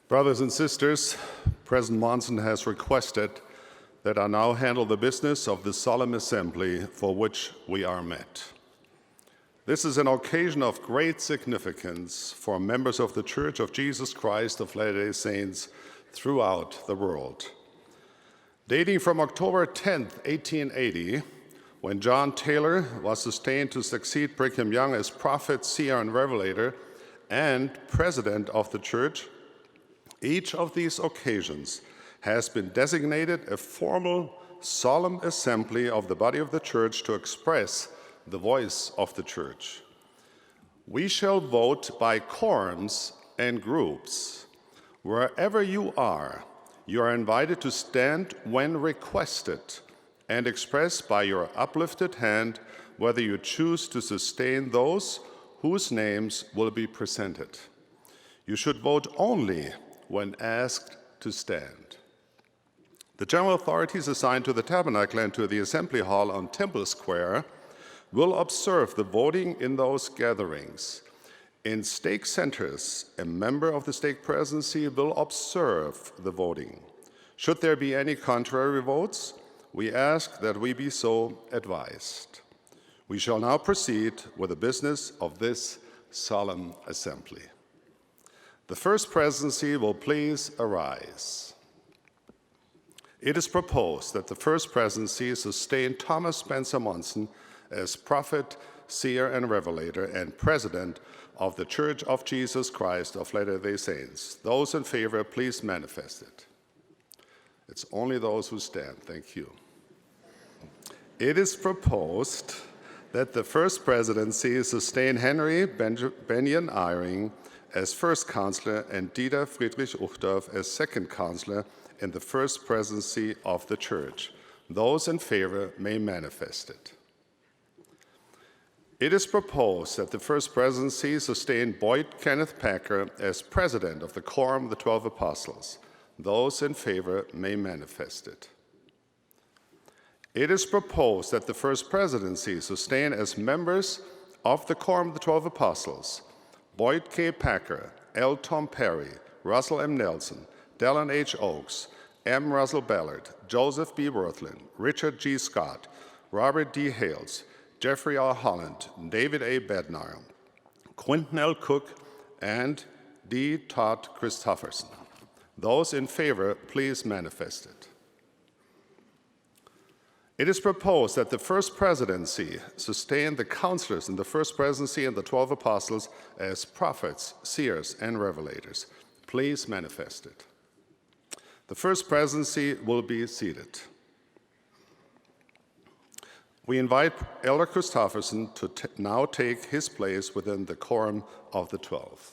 Brothers and sisters, President Monson has requested that I now handle the business of the solemn assembly for which we are met. This is an occasion of great significance for members of the Church of Jesus Christ of Latter-day Saints throughout the world. Dating from October 10, 1880, when John Taylor was sustained to succeed Brigham Young as prophet, seer, and revelator, and president of the Church, each of these occasions has been designated a formal, solemn assembly of the body of the Church to express the voice of the Church. We shall vote by quorums and groups. Wherever you are invited to stand when requested and express by your uplifted hand whether you choose to sustain those whose names will be presented. You should vote only when asked to stand. The general authorities assigned to the tabernacle and to the assembly hall on Temple Square will observe the voting in those gatherings. In stake centers, a member of the stake presidency will observe the voting. Should there be any contrary votes, we ask that we be so advised. We shall now proceed with the business of this solemn assembly. The first presidency will please arise. It is proposed that the first presidency sustain Thomas Spencer Monson as prophet, seer, and revelator, and president of the Church of Jesus Christ of Latter-day Saints. Those in favor, please manifest it. It's only those who stand. Thank you. It is proposed that the first presidency sustain Henry Benyon Eyring as first counselor and Dieter Friedrich Uchtdorf as second counselor in the first presidency of the Church. Those in favor may manifest it. It is proposed that the first presidency sustain Boyd Kenneth Packer as president of the Quorum of the 12 Apostles. Those in favor may manifest it. It is proposed that the first presidency sustain as members of the Quorum of the 12 Apostles Boyd K. Packer, L. Tom Perry, Russell M. Nelson, Dallin H. Oakes, M. Russell Ballard, Joseph B. Worthlin, Richard G. Scott, Robert D. Hales, Jeffrey R. Holland, David A. Bednar, Quinton L. Cook, and D. Todd Christofferson. Those in favor, please manifest it. It is proposed that the first presidency sustain the counselors in the first presidency and the 12 apostles as prophets, seers, and revelators. Please manifest it. The first presidency will be seated. We invite Elder Christofferson to now take his place within the Quorum of the 12.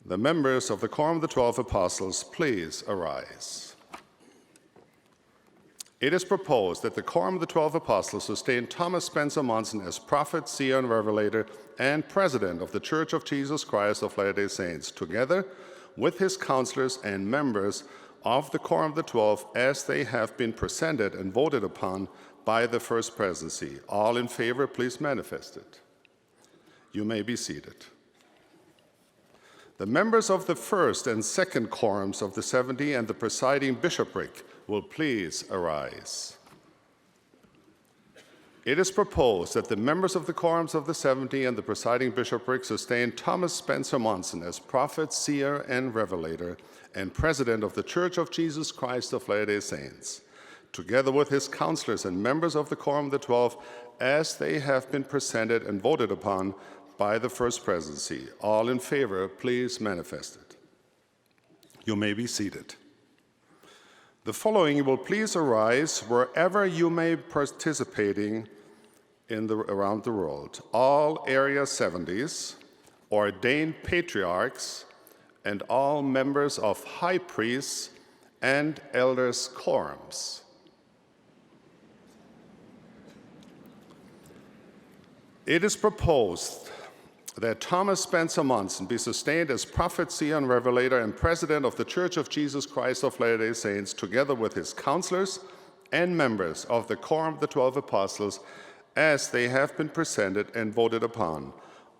The members of the Quorum of the 12 Apostles, please arise. It is proposed that the Quorum of the 12 Apostles sustain Thomas Spencer Monson as prophet, seer, and revelator, and president of the Church of Jesus Christ of Latter-day Saints, together with his counselors and members of the Quorum of the 12 as they have been presented and voted upon by the first presidency. All in favor, please manifest it. You may be seated. The members of the first and second quorums of the 70 and the presiding bishopric will please arise. It is proposed that the members of the quorums of the 70 and the presiding bishopric sustain Thomas Spencer Monson as prophet, seer, and revelator, and president of the Church of Jesus Christ of Latter-day Saints, together with his counselors and members of the Quorum of the 12 as they have been presented and voted upon by the first presidency. All in favor, please manifest it. You may be seated. The following will please arise wherever you may be participating around the world. All Area 70s, ordained patriarchs, and all members of high priests and elders' quorums. It is proposed that Thomas Spencer Monson be sustained as prophet, seer, and revelator and president of the Church of Jesus Christ of Latter-day Saints, together with his counselors and members of the Quorum of the 12 Apostles, as they have been presented and voted upon.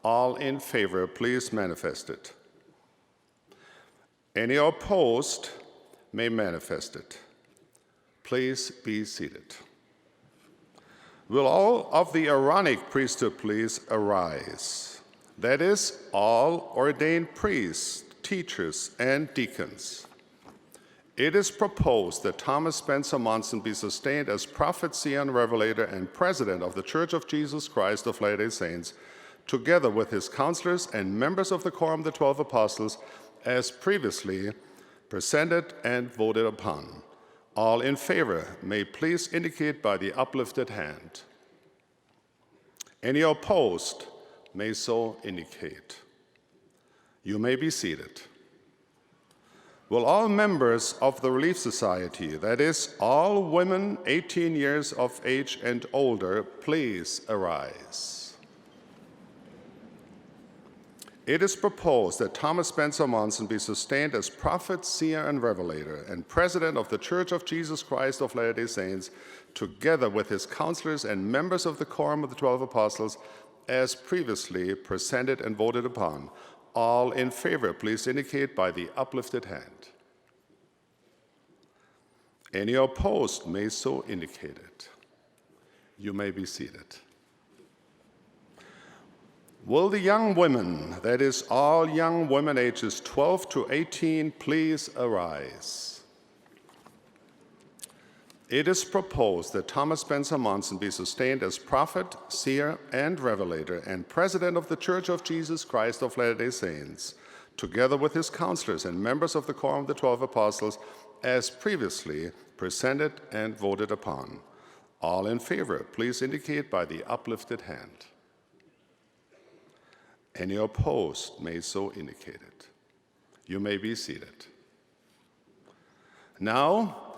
All in favor, please manifest it. Any opposed may manifest it. Please be seated. Will all of the Aaronic priesthood please arise? That is, all ordained priests, teachers, and deacons. It is proposed that Thomas Spencer Monson be sustained as prophet, seer, and revelator and president of the Church of Jesus Christ of Latter-day Saints, together with his counselors and members of the Quorum of the 12 Apostles, as previously presented and voted upon. All in favor may please indicate by the uplifted hand. Any opposed may so indicate. You may be seated. Will all members of the Relief Society, that is, all women 18 years of age and older, please arise? It is proposed that Thomas Spencer Monson be sustained as prophet, seer, and revelator, and president of the Church of Jesus Christ of Latter-day Saints, together with his counselors and members of the Quorum of the 12 Apostles, as previously presented and voted upon. All in favor, please indicate by the uplifted hand. Any opposed may so indicate it. You may be seated. Will the young women, that is, all young women ages 12 to 18, please arise? It is proposed that Thomas Spencer Monson be sustained as prophet, seer, and revelator, and president of the Church of Jesus Christ of Latter-day Saints, together with his counselors and members of the Quorum of the 12 Apostles, as previously presented and voted upon. All in favor, please indicate by the uplifted hand. Any opposed may so indicate it. You may be seated. Now,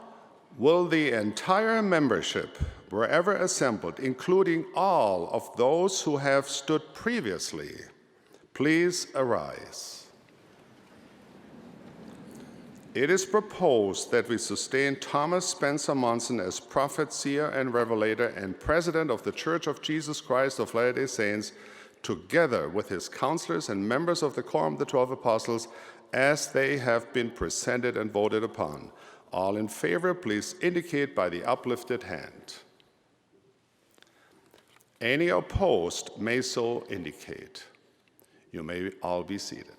will the entire membership, wherever assembled, including all of those who have stood previously, please arise? It is proposed that we sustain Thomas Spencer Monson as prophet, seer, and revelator and president of the Church of Jesus Christ of Latter-day Saints, together with his counselors and members of the Quorum of the 12 Apostles, as they have been presented and voted upon. All in favor, please indicate by the uplifted hand. Any opposed may so indicate. You may all be seated.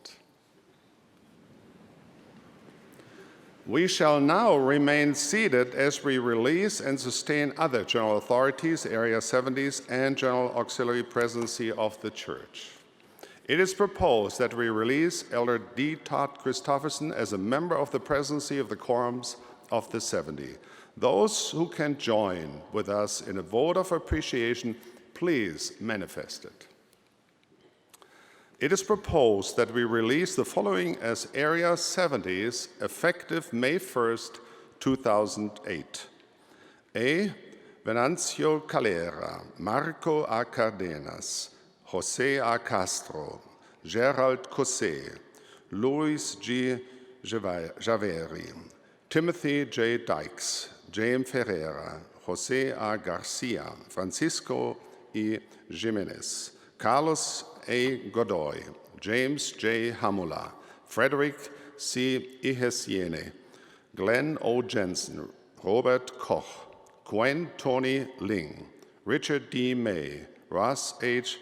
We shall now remain seated as we release and sustain other general authorities, Area 70s, and General Auxiliary Presidency of the Church. It is proposed that we release Elder D. Todd Christofferson as a member of the Presidency of the Quorums of the 70. Those who can join with us in a vote of appreciation, please manifest it. It is proposed that we release the following as Area 70s effective May 1st, 2008. A. Venancio Calera, Marco A. Cardenas, Jose A. Castro, Gerald Cosset, Luis G. Javeri, Timothy J. Dykes, James Ferreira, Jose A. Garcia, Francisco E. Jimenez, Carlos A. Godoy, James J. Hamula, Frederick C. Ihesiene, Glenn O. Jensen, Robert Koch, Gwen Tony Ling, Richard D. May, Ross H.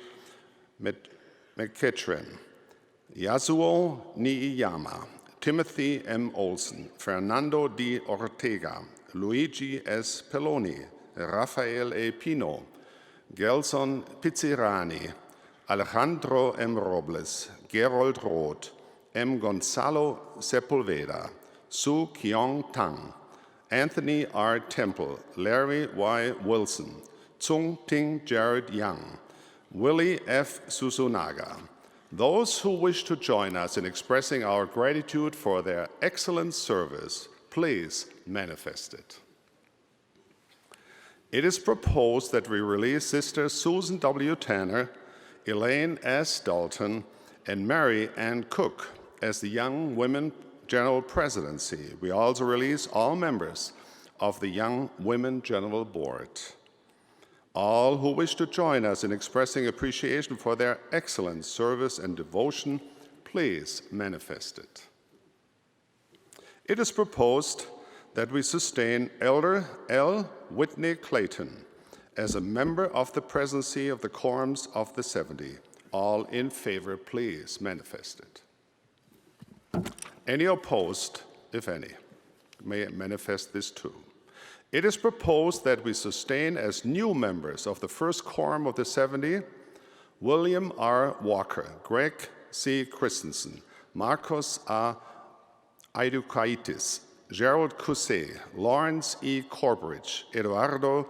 McKittrian, Yasuo Niiyama, Timothy M. Olson, Fernando D. Ortega, Luigi S. Pelloni, Rafael A. Pino, Gelson Pizzirani, Alejandro M. Robles, Gerold Roth, M. Gonzalo Sepulveda, Su Kyong Tang, Anthony R. Temple, Larry Y. Wilson, Tsung Ting Jared Young, Willie F. Susunaga. Those who wish to join us in expressing our gratitude for their excellent service, please manifest it. It is proposed that we release Sister Susan W. Tanner, Elaine S. Dalton, and Mary Ann Cook as the Young Women General Presidency. We also release all members of the Young Women General Board. All who wish to join us in expressing appreciation for their excellent service and devotion, please manifest it. It is proposed that we sustain Elder L. Whitney Clayton as a member of the presidency of the Quorums of the 70. All in favor, please manifest it. Any opposed, if any, may manifest this too. It is proposed that we sustain as new members of the first Quorum of the 70 William R. Walker, Greg C. Christensen, Marcos A. Aidukaitis, Gerald Cousset, Lawrence E. Corbridge, Eduardo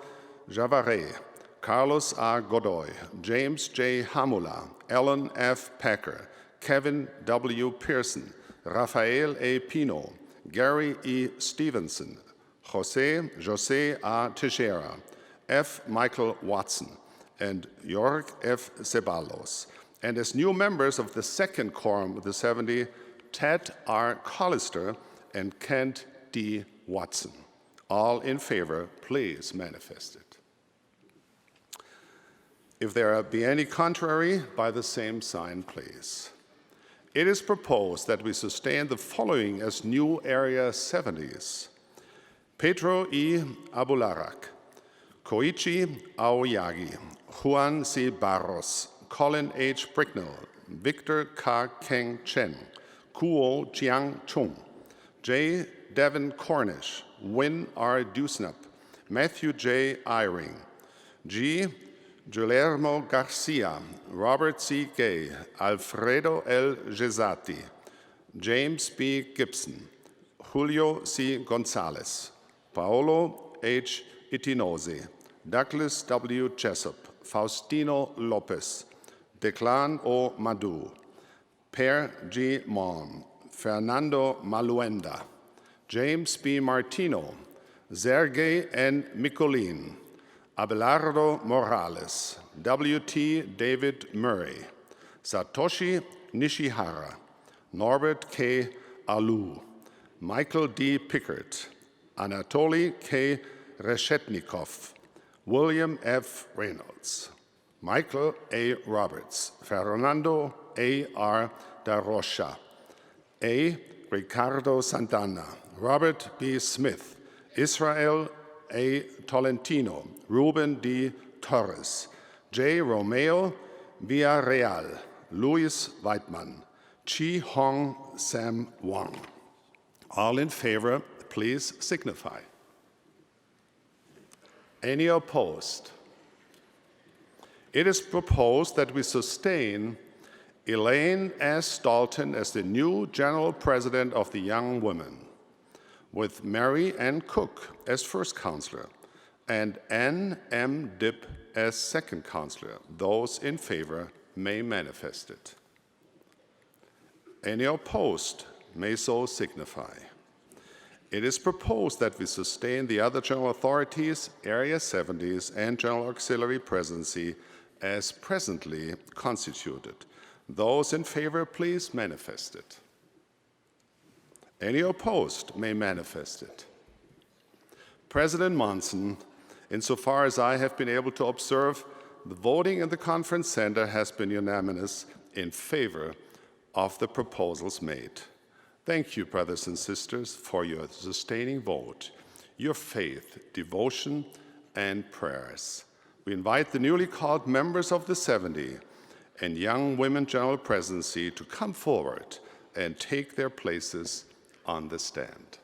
Javaret, Carlos A. Godoy, James J. Hamula, Ellen F. Packer, Kevin W. Pearson, Rafael A. Pino, Gary E. Stevenson, Jose A. Teixeira, F. Michael Watson, and Jorg F. Ceballos. And as new members of the second Quorum of the 70, Ted R. Collister and Kent D. Watson. All in favor, please manifest it. If there be any contrary, by the same sign, please. It is proposed that we sustain the following as new Area 70s. Pedro E. Abularak, Koichi Aoyagi, Juan C. Barros, Colin H. Bricknell, Victor K. Keng Chen, Kuo Chiang Chung, J. Devin Cornish, Win R. Dusnap, Matthew J. Eyring, G. Guillermo Garcia, Robert C. Gay, Alfredo L. Gesati, James B. Gibson, Julio C. Gonzalez, Paolo H. Itinose, Douglas W. Jessup, Faustino Lopez, Declan O. Madu, Per G. Mon, Fernando Maluenda, James B. Martino, Sergei N. Mikolin, Abelardo Morales, W.T. David Murray, Satoshi Nishihara, Norbert K. Alou, Michael D. Pickert, Anatoly K. Reshetnikov, William F. Reynolds, Michael A. Roberts, Fernando A. R. Da Rocha, A. Ricardo Santana, Robert B. Smith, Israel A. Tolentino, Ruben D. Torres, J. Romeo Villarreal, Louis Weidmann, Chi Hong Sam Wong. All in favor, please signify. Any opposed? It is proposed that we sustain Elaine S. Dalton as the new General President of the Young Women, with Mary Ann Cook as first counselor and Ann M. Dipp as second counselor. Those in favor may manifest it. Any opposed may so signify. It is proposed that we sustain the other general authorities, Area 70s, and General Auxiliary Presidency as presently constituted. Those in favor, please manifest it. Any opposed may manifest it. President Monson, insofar as I have been able to observe, the voting in the conference center has been unanimous in favor of the proposals made. Thank you, brothers and sisters, for your sustaining vote, your faith, devotion, and prayers. We invite the newly called members of the 70 and Young Women General Presidency to come forward and take their places on the stand.